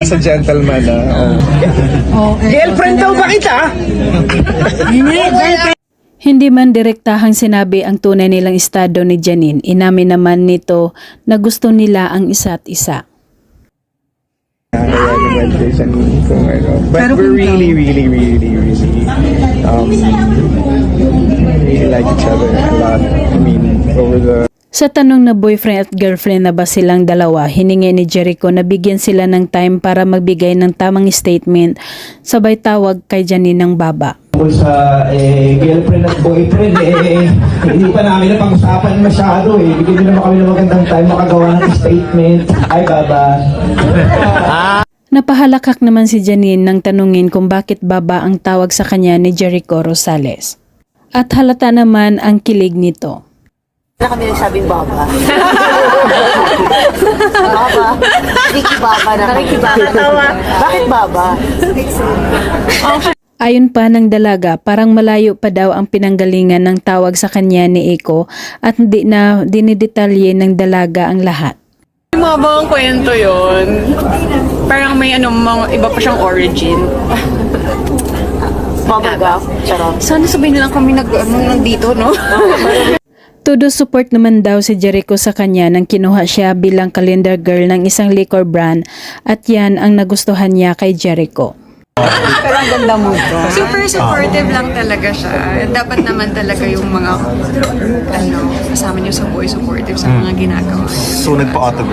Sa gentleman na. Girlfriend daw ba kita? Hindi man direktahang sinabi ang tunay nilang estado ni Janine, inamin naman nito na gusto nila ang isa't isa. But we're really like each other a lot. I mean, over the... Sa tanong na boyfriend at girlfriend na ba silang dalawa, hiningi ni Jericho na bigyan sila ng time para magbigay ng tamang statement, sabay tawag kay Janine ng baba. Sa girlfriend at boyfriend, hindi pa namin napag-usapan masyado eh. Bigyan nyo naman kami ng magandang time makagawa ng statement. Ay, baba. Napahalakak naman si Janine nang tanungin kung bakit baba ang tawag sa kanya ni Jericho Rosales. At halata naman ang kilig nito. Na kami nagsabing baba. Baba. Nakikibaba na. Nakikibaba. Bakit baba? Ayon pa ng dalaga, parang malayo pa daw ang pinanggalingan ng tawag sa kanya ni Eko at hindi na dinidetalye ng dalaga ang lahat. Mabang kwento yon. Parang may mga iba pa siyang origin. Mabaga. Charot. Sana sabihin nilang kami nandito, no? Todo support naman daw si Jericho sa kanya nang kinuha siya bilang calendar girl ng isang liquor brand at yan ang nagustuhan niya kay Jericho. Pero ang ganda mo ito. Super supportive lang talaga siya. Dapat naman talaga yung mga kasama niyo sa buhay supportive sa mga ginagawa. So nagpa-autograph